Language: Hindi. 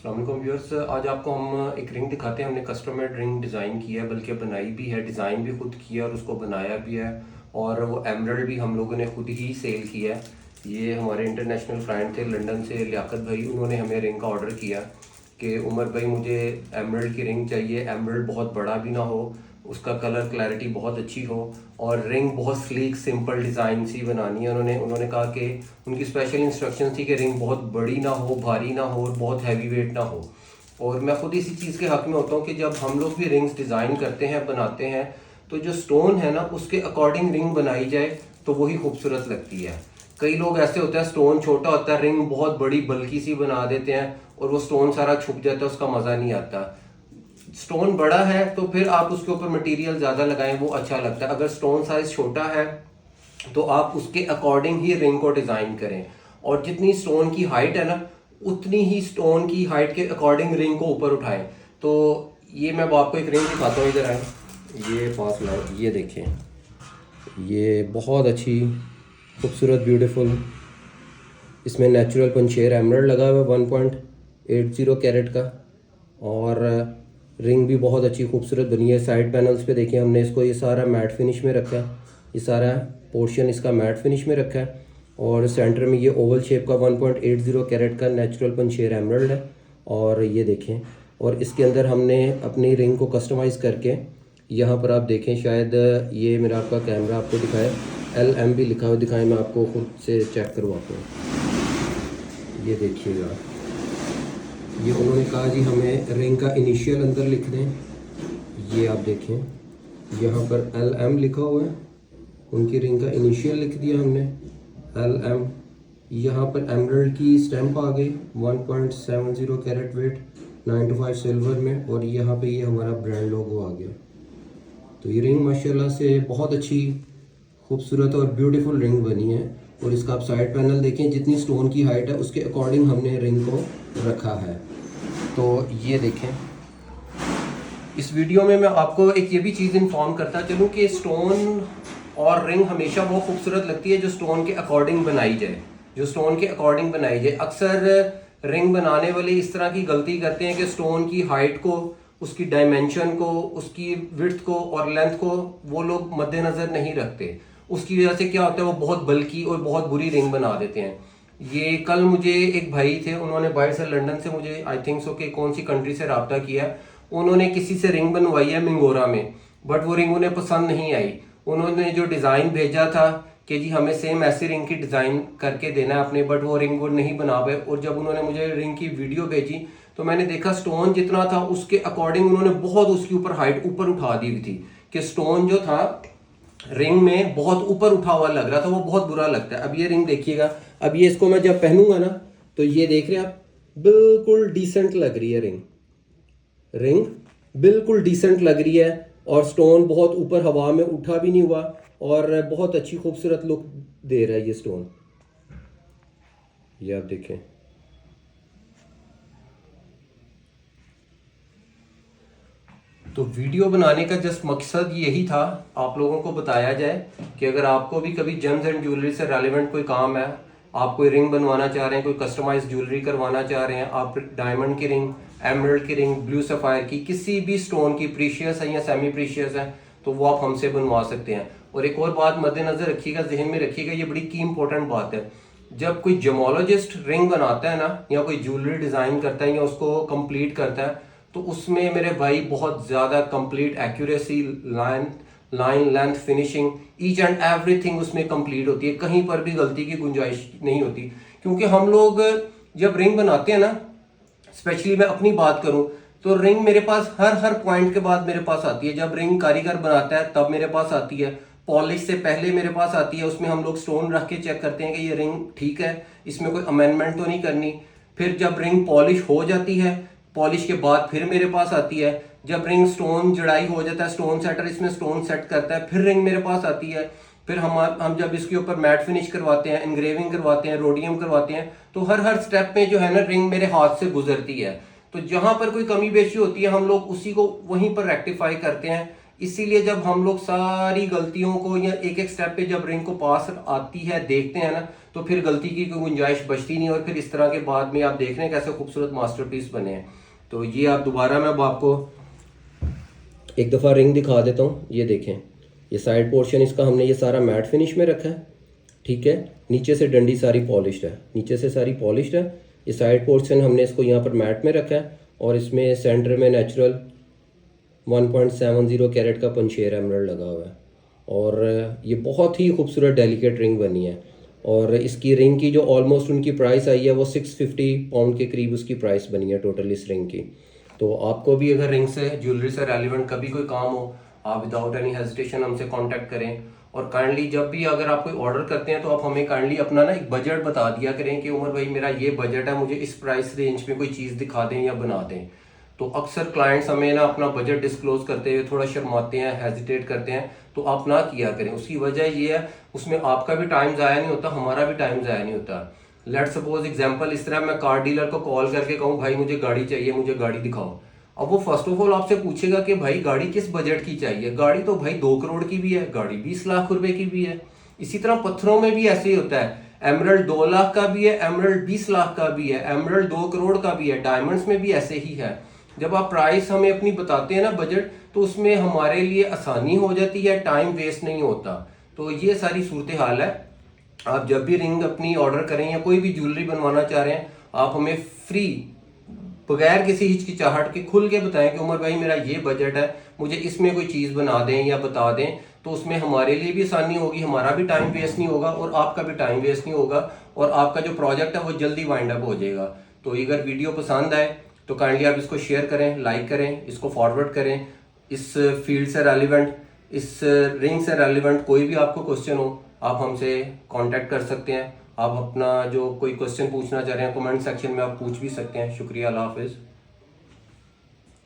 अस्सलामुअलैकुम व्यूअर्स, आज आपको हम एक रिंग दिखाते हैं। हमने कस्टम मेड रिंग डिज़ाइन की है, बल्कि बनाई भी है, डिज़ाइन भी खुद किया और उसको बनाया भी है। और वो एमरल्ड भी हम लोगों ने खुद ही सेल किया है। ये हमारे इंटरनेशनल क्लाइंट थे लंदन से, लियाकत भाई, उन्होंने हमें रिंग का ऑर्डर किया कि उमर भाई मुझे एमरल्ड की रिंग चाहिए। एमरल्ड बहुत बड़ा भी ना हो, उसका कलर क्लैरिटी बहुत अच्छी हो और रिंग बहुत स्लीक सिंपल डिज़ाइन सी बनानी है। उन्होंने उन्होंने कहा कि उनकी स्पेशल इंस्ट्रक्शन थी कि रिंग बहुत बड़ी ना हो, भारी ना हो और बहुत हैवी वेट ना हो। और मैं खुद इसी चीज़ के हक़ में होता हूँ कि जब हम लोग भी रिंग्स डिज़ाइन करते हैं, बनाते हैं, तो जो स्टोन है ना उसके अकॉर्डिंग रिंग बनाई जाए तो वही खूबसूरत लगती है। कई लोग ऐसे होते हैं, स्टोन छोटा होता है, रिंग बहुत बड़ी बल्कि सी बना देते हैं और वो स्टोन सारा छुप जाता है, उसका मज़ा नहीं आता। स्टोन बड़ा है तो फिर आप उसके ऊपर मटेरियल ज़्यादा लगाएं, वो अच्छा लगता है। अगर स्टोन साइज छोटा है तो आप उसके अकॉर्डिंग ही रिंग को डिज़ाइन करें। और जितनी स्टोन की हाइट है ना, उतनी ही स्टोन की हाइट के अकॉर्डिंग रिंग को ऊपर उठाएं। तो ये मैं आपको एक रिंग दिखाता हूँ, इधर आए, ये पास लाए, ये देखें, ये बहुत अच्छी खूबसूरत ब्यूटीफुल, इसमें नेचुरल पंचेर एमरल्ड लगा हुआ है 1.80 कैरेट का। और रिंग भी बहुत अच्छी खूबसूरत बनी है। साइड पैनल्स पे देखिए, हमने इसको ये सारा मैट फिनिश में रखा है, ये सारा पोर्शन इसका मैट फिनिश में रखा है। और सेंटर में ये ओवल शेप का 1.80 कैरेट का नेचुरल पंचेर एमरल्ड है। और ये देखें, और इसके अंदर हमने अपनी रिंग को कस्टमाइज़ करके, यहाँ पर आप देखें, शायद ये मेरा आपका कैमरा आपको दिखाए, LM भी लिखा हुआ दिखाएं, मैं आपको खुद से चेक करवाता हूँ। ये देखिएगा, ये उन्होंने कहा जी हमें रिंग का इनिशियल अंदर लिख दें। ये आप देखें, यहाँ पर LM लिखा हुआ है, उनकी रिंग का इनिशियल लिख दिया हमने, LM। यहाँ पर एमरल्ड की स्टैम्प आ गई, 1.70 कैरेट वेट, 9 to 5 सिल्वर में। और यहाँ पे ये हमारा ब्रांड लोगो आ गया। तो ये रिंग माशाल्लाह से बहुत अच्छी खूबसूरत और ब्यूटीफुल रिंग बनी है। और इसका आप साइड पैनल देखें, जितनी स्टोन की हाइट है उसके अकॉर्डिंग हमने रिंग को रखा है। तो ये देखें, इस वीडियो में मैं आपको एक ये भी चीज़ इन्फॉर्म करता चलूँ कि स्टोन और रिंग हमेशा वो खूबसूरत लगती है जो स्टोन के अकॉर्डिंग बनाई जाए, जो स्टोन के अकॉर्डिंग बनाई जाए। अक्सर रिंग बनाने वाले इस तरह की गलती करते हैं कि स्टोन की हाइट को, उसकी डायमेंशन को, उसकी विड्थ को और लेंथ को वो लोग मद्देनज़र नहीं रखते। उसकी वजह से क्या होता है, वो बहुत बल्कि और बहुत बुरी रिंग बना देते हैं। ये कल मुझे एक भाई थे, उन्होंने बाहर से लंदन से मुझे आई थिंक सो कि कौन सी कंट्री से रब्ता किया। उन्होंने किसी से रिंग बनवाई है मिंगोरा में, बट वो रिंग उन्हें पसंद नहीं आई। उन्होंने जो डिज़ाइन भेजा था कि जी हमें सेम ऐसी रिंग की डिज़ाइन करके देना है अपने, बट वो रिंग वो नहीं बना पाए। और जब उन्होंने मुझे रिंग की वीडियो भेजी तो मैंने देखा स्टोन जितना था उसके अकॉर्डिंग उन्होंने बहुत उसके ऊपर हाइट ऊपर उठा दी हुई थी, कि स्टोन जो था रिंग में बहुत ऊपर उठा हुआ लग रहा था, वो बहुत बुरा लगता है। अब ये रिंग देखिएगा, अब ये इसको मैं जब पहनूंगा ना, तो ये देख रहे हैं आप, बिल्कुल डिसेंट लग रही है रिंग। रिंग बिल्कुल डिसेंट लग रही है और स्टोन बहुत ऊपर हवा में उठा भी नहीं हुआ और बहुत अच्छी खूबसूरत लुक दे रहा है ये स्टोन। ये आप देखें, तो वीडियो बनाने का जस्ट मकसद यही था, आप लोगों को बताया जाए कि अगर आपको भी कभी जेम्स एंड ज्वेलरी से रेलिवेंट कोई काम है, आप कोई रिंग बनवाना चाह रहे हैं, कोई कस्टमाइज ज्वेलरी करवाना चाह रहे हैं, आप डायमंड की रिंग, एमरल्ड की रिंग, ब्लू सफायर की, किसी भी स्टोन की, प्रीशियस है या सेमी प्रीशियस है, तो वो आप हमसे बनवा सकते हैं। और एक और बात मद्देनजर रखिएगा, जहन में रखिएगा, ये बड़ी की इंपॉर्टेंट बात है। जब कोई जेमोलॉजिस्ट रिंग बनाता है ना, या कोई ज्वेलरी डिजाइन करता है या उसको कंप्लीट करता है, तो उसमें मेरे भाई बहुत ज़्यादा complete accuracy, line length, finishing, each and everything उसमें कंप्लीट होती है। कहीं पर भी गलती की गुंजाइश नहीं होती। क्योंकि हम लोग जब रिंग बनाते हैं ना, स्पेशली मैं अपनी बात करूं, तो रिंग मेरे पास हर पॉइंट के बाद मेरे पास आती है। जब रिंग कारीगर बनाता है तब मेरे पास आती है, पॉलिश से पहले मेरे पास आती है। उसमें हम लोग स्टोन रख के चेक करते हैं कि ये रिंग ठीक है, इसमें कोई अमेंडमेंट तो नहीं करनी। फिर जब रिंग पॉलिश हो जाती है, पॉलिश के बाद फिर मेरे पास आती है। जब रिंग स्टोन जड़ाई हो जाता है, स्टोन सेटर इसमें स्टोन सेट करता है, फिर रिंग मेरे पास आती है। फिर हम जब इसके ऊपर मैट फिनिश करवाते हैं, इंग्रेविंग करवाते हैं, रोडियम करवाते हैं, तो हर स्टेप में जो है ना, रिंग मेरे हाथ से गुजरती है। तो जहां पर कोई कमी बेशी होती है, हम लोग उसी को वहीं पर रेक्टिफाई करते हैं। इसीलिए जब हम लोग सारी गलतियों को या एक एक स्टेप पे जब रिंग को पास आती है देखते हैं ना, तो फिर गलती की कोई गुंजाइश बचती नहीं, और फिर इस तरह के बाद में आप देख रहे हैं कैसे खूबसूरत मास्टरपीस बने हैं। तो ये आप दोबारा मैं अब आपको एक दफ़ा रिंग दिखा देता हूँ। ये देखें, ये साइड पोर्शन इसका हमने ये सारा मैट फिनिश में रखा है, ठीक है। नीचे से डंडी सारी पॉलिश्ड है, नीचे से सारी पॉलिश्ड है। ये साइड पोर्शन हमने इसको यहाँ पर मैट में रखा है, और इसमें सेंटर में नेचुरल 1.70 कैरेट का पंचेर एमरल्ड लगा हुआ है। और ये बहुत ही खूबसूरत डेलिकेट रिंग बनी है। और इसकी रिंग की जो ऑलमोस्ट उनकी प्राइस आई है वो 650 पाउंड के करीब उसकी प्राइस बनी है टोटल इस रिंग की। तो आपको भी अगर रिंग से, ज्वेलरी से रेलिवेंट कभी कोई काम हो, आप विदाउट एनी हेजिटेशन हमसे कांटेक्ट करें। और काइंडली जब भी अगर आप कोई ऑर्डर करते हैं तो आप हमें काइंडली अपना ना एक बजट बता दिया करें कि उमर भाई मेरा ये बजट है, मुझे इस प्राइस रेंज में कोई चीज़ दिखा दें या बना दें। तो अक्सर क्लाइंट्स हमें ना अपना बजट डिस्क्लोज करते हुए थोड़ा शर्माते हैं, हेजिटेट करते हैं, तो आप ना किया करें। उसकी वजह ये है, उसमें आपका भी टाइम ज़ाया नहीं होता, हमारा भी टाइम ज़ाया नहीं होता। लेट सपोज एग्जांपल इस तरह मैं कार डीलर को कॉल करके कहूँ भाई मुझे गाड़ी चाहिए, मुझे गाड़ी दिखाओ। अब वो फर्स्ट ऑफ ऑल आपसे पूछेगा कि भाई गाड़ी किस बजट की चाहिए। गाड़ी तो भाई 2 करोड़ की भी है, गाड़ी 20 लाख रुपए की भी है। इसी तरह पत्थरों में भी ऐसे ही होता है, एमरल्ड 2 लाख का भी है, एमरल्ड 20 लाख का भी है, एमरल्ड 2 करोड़ का भी है। डायमंड्स में भी ऐसे ही है। जब आप प्राइस हमें अपनी बताते हैं ना, बजट, तो उसमें हमारे लिए आसानी हो जाती है, टाइम वेस्ट नहीं होता। तो ये सारी सूरत हाल है। आप जब भी रिंग अपनी ऑर्डर करें या कोई भी ज्वेलरी बनवाना चाह रहे हैं, आप हमें फ्री, बगैर किसी हिचकिचाहट के खुल के बताएं कि उमर भाई मेरा ये बजट है, मुझे इसमें कोई चीज़ बना दें या बता दें। तो उसमें हमारे लिए भी आसानी होगी, हमारा भी टाइम वेस्ट नहीं होगा और आपका भी टाइम वेस्ट नहीं होगा, और आपका जो प्रोजेक्ट है वो जल्दी वाइंड अप हो जाएगा। तो अगर वीडियो पसंद आए तो काइंडली आप इसको शेयर करें, लाइक करें, इसको फॉरवर्ड करें। इस फील्ड से रेलिवेंट, इस रिंग से रेलिवेंट कोई भी आपको क्वेश्चन हो, आप हमसे कांटेक्ट कर सकते हैं। आप अपना जो कोई क्वेश्चन पूछना चाह रहे हैं कमेंट सेक्शन में आप पूछ भी सकते हैं। शुक्रिया, अल्लाह हाफिज़।